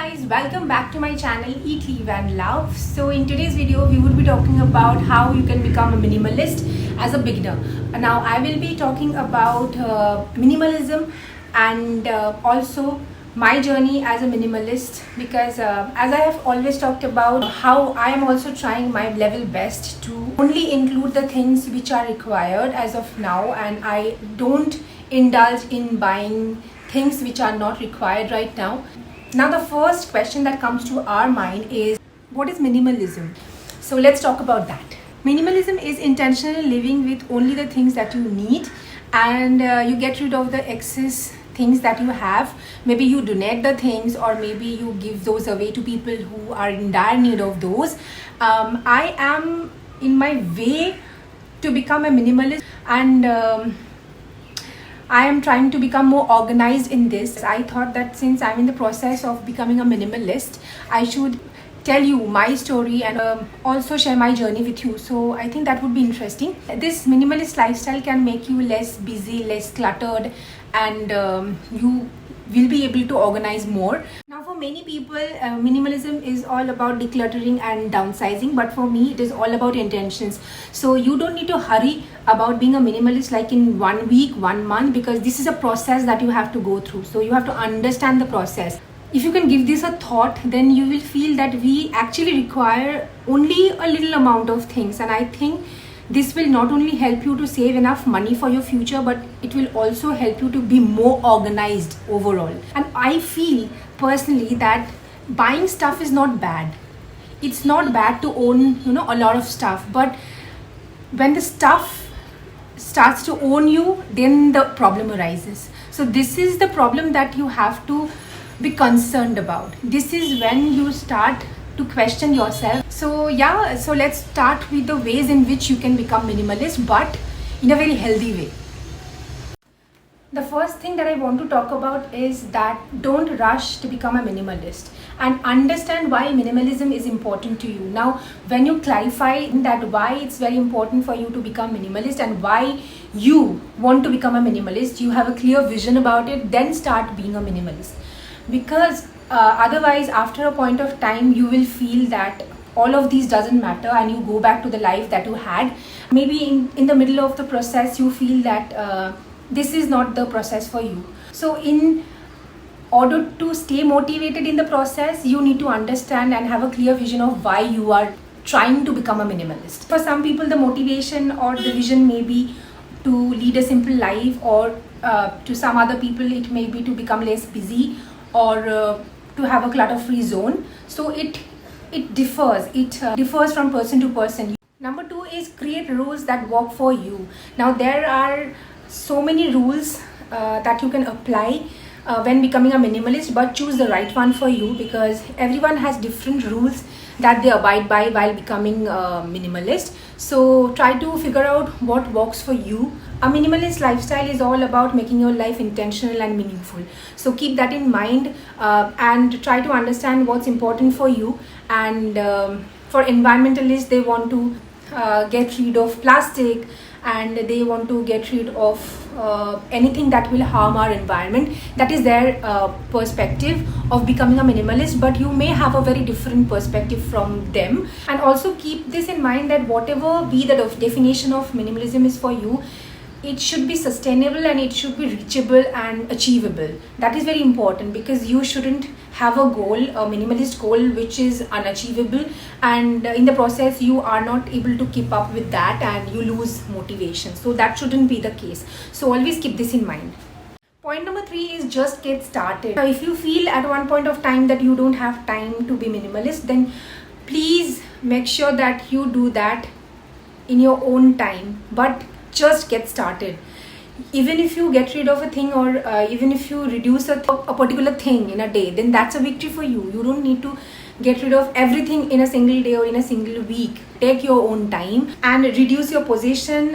guys, welcome back to my channel Eat, Live and Love. So in today's video we would be talking about how you can become a minimalist as a beginner. Now I will be talking about minimalism and also my journey as a minimalist, because as I have always talked about how I am also trying my level best to only include the things which are required as of now, and I don't indulge in buying things which are not required right now. Now the first question that comes to our mind is, what is minimalism? So let's talk about that. Minimalism is intentional living with only the things that you need, and you get rid of the excess things that you have. Maybe you donate the things, or maybe you give those away to people who are in dire need of those. I am in my way to become a minimalist, and I am trying to become more organized in this. I thought that since I'm in the process of becoming a minimalist, I should tell you my story and also share my journey with you. So I think that would be interesting. This minimalist lifestyle can make you less busy, less cluttered, and you will be able to organize more. Now for many people, minimalism is all about decluttering and downsizing, but for me it is all about intentions. So you don't need to hurry about being a minimalist like in 1 week, 1 month, because this is a process that you have to go through. So you have to understand the process. If you can give this a thought, then you will feel that we actually require only a little amount of things, and I think this will not only help you to save enough money for your future, but it will also help you to be more organized overall. And I feel personally that buying stuff is not bad. It's not bad to own, a lot of stuff, but when the stuff starts to own you, then the problem arises. So this is the problem that you have to be concerned about. This is when you start to question yourself. So let's start with the ways in which you can become minimalist, but in a very healthy way. The first thing that I want to talk about is that don't rush to become a minimalist, and understand why minimalism is important to you. Now when you clarify that why it's very important for you to become minimalist and why you want to become a minimalist, you have a clear vision about it, then start being a minimalist. Because otherwise after a point of time you will feel that all of these doesn't matter and you go back to the life that you had. Maybe in the middle of the process you feel that this is not the process for you. So in order to stay motivated in the process, you need to understand and have a clear vision of why you are trying to become a minimalist. For some people the motivation or the vision may be to lead a simple life, or to some other people it may be to become less busy, or to have a clutter-free zone. So it differs. It differs from person to person. Number 2 is create rules that work for you. Now there are so many rules that you can apply when becoming a minimalist, but choose the right one for you, because everyone has different rules that they abide by while becoming a minimalist. So try to figure out what works for you. A minimalist lifestyle is all about making your life intentional and meaningful. So keep that in mind, and try to understand what's important for you. And for environmentalists, they want to get rid of plastic, and they want to get rid of anything that will harm our environment. That is their perspective of becoming a minimalist, but you may have a very different perspective from them. And also keep this in mind that whatever be the definition of minimalism is for you, it should be sustainable and it should be reachable and achievable. That is very important, because you shouldn't have a goal, a minimalist goal, which is unachievable, and in the process you are not able to keep up with that and you lose motivation. So that shouldn't be the case. So always keep this in mind. Point number 3 is just get started. Now if you feel at one point of time that you don't have time to be minimalist, then please make sure that you do that in your own time, but just get started. Even if you get rid of a thing, or even if you reduce a particular thing in a day, then that's a victory for you. You don't need to get rid of everything in a single day or in a single week. Take your own time and reduce your possession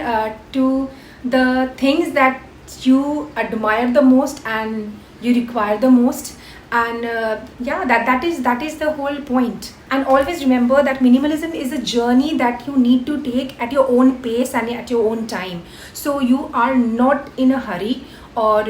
to the things that you admire the most and you require the most. And that is the whole point. And always remember that minimalism is a journey that you need to take at your own pace and at your own time. So you are not in a hurry, or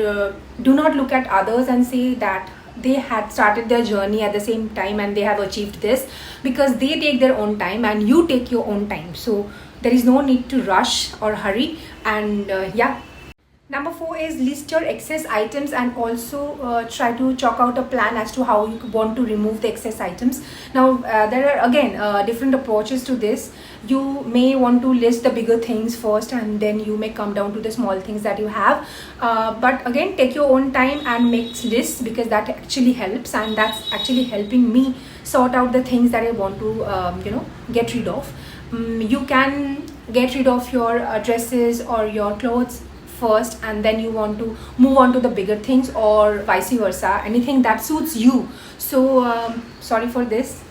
do not look at others and say that they had started their journey at the same time and they have achieved this, because they take their own time and you take your own time. So there is no need to rush or hurry. And yeah. Number 4 is list your excess items and also try to chalk out a plan as to how you want to remove the excess items. Now there are again different approaches to this. You may want to list the bigger things first and then you may come down to the small things that you have. But again, take your own time and make lists, because that actually helps, and that's actually helping me sort out the things that I want to get rid of. You can get rid of your dresses or your clothes first, and then you want to move on to the bigger things, or vice versa, anything that suits you. So sorry for this.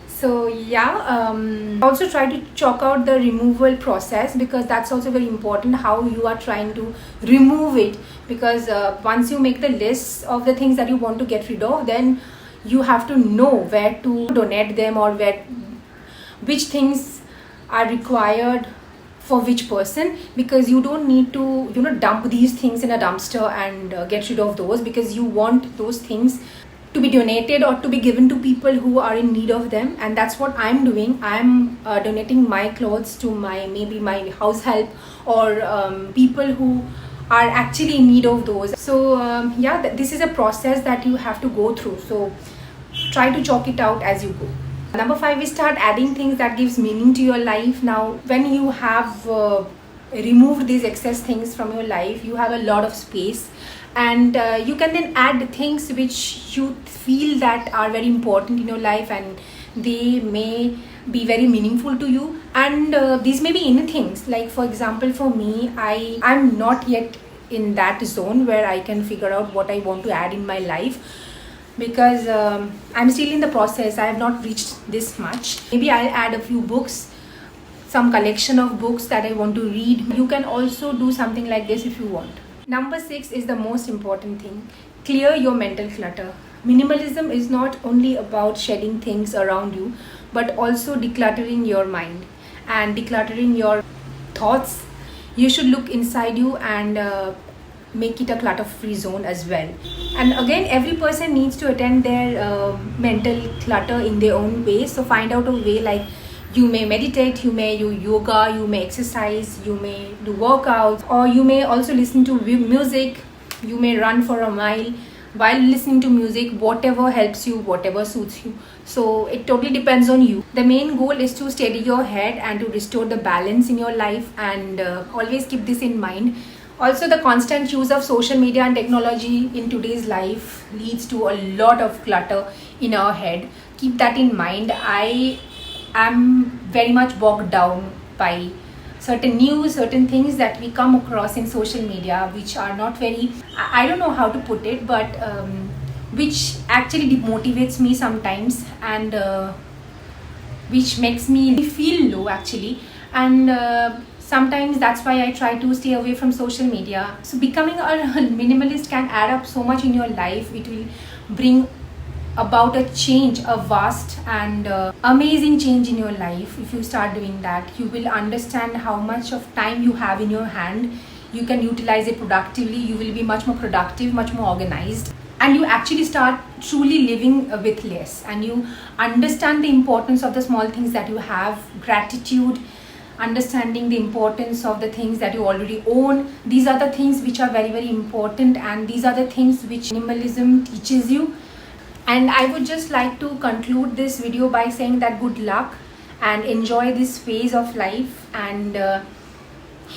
So yeah, also try to chalk out the removal process, because that's also very important, how you are trying to remove it. Because once you make the list of the things that you want to get rid of, then you have to know where to donate them, or which things are required for which person, because you don't need to dump these things in a dumpster and get rid of those, because you want those things to be donated or to be given to people who are in need of them. And that's what I'm doing. I'm donating my clothes to maybe my house help, or people who are actually in need of those. So yeah, this is a process that you have to go through, so try to chalk it out as you go. Number 5 is start adding things that gives meaning to your life. Now when you have removed these excess things from your life, you have a lot of space, and you can then add things which you feel that are very important in your life, and they may be very meaningful to you. And these may be any things. Like for example, for me, I'm not yet in that zone where I can figure out what I want to add in my life, because I'm still in the process. I have not reached this much. Maybe I'll add a few books, some collection of books that I want to read. You can also do something like this if you want. Number 6 is the most important thing. Clear your mental clutter. Minimalism is not only about shedding things around you, but also decluttering your mind and decluttering your thoughts. You should look inside you and make it a clutter-free zone as well. And again, every person needs to attend their mental clutter in their own way. So find out a way, like you may meditate, you may do yoga, you may exercise, you may do workouts, or you may also listen to music. You may run for a mile while listening to music, whatever helps you, whatever suits you. So it totally depends on you. The main goal is to steady your head and to restore the balance in your life, and always keep this in mind. Also, the constant use of social media and technology in today's life leads to a lot of clutter in our head. Keep that in mind. I am very much bogged down by certain news, certain things that we come across in social media, which are not very, I don't know how to put it, but which actually demotivates me sometimes, and which makes me feel low actually. And sometimes that's why I try to stay away from social media. So becoming a minimalist can add up so much in your life. It will bring about a change, a vast and amazing change in your life. If you start doing that, you will understand how much of time you have in your hand. You can utilize it productively. You will be much more productive, much more organized, and you actually start truly living with less, and you understand the importance of the small things that you have, gratitude, understanding the importance of the things that you already own. These are the things which are very, very important, and these are the things which minimalism teaches you. And I would just like to conclude this video by saying that good luck and enjoy this phase of life. And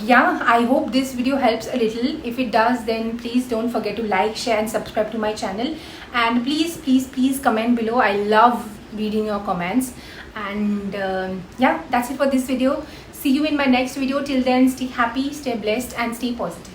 yeah, I hope this video helps a little. If it does, then please don't forget to like, share and subscribe to my channel. And please comment below. I love reading your comments. And yeah, that's it for this video. See you in my next video. Till then, stay happy, stay blessed and stay positive.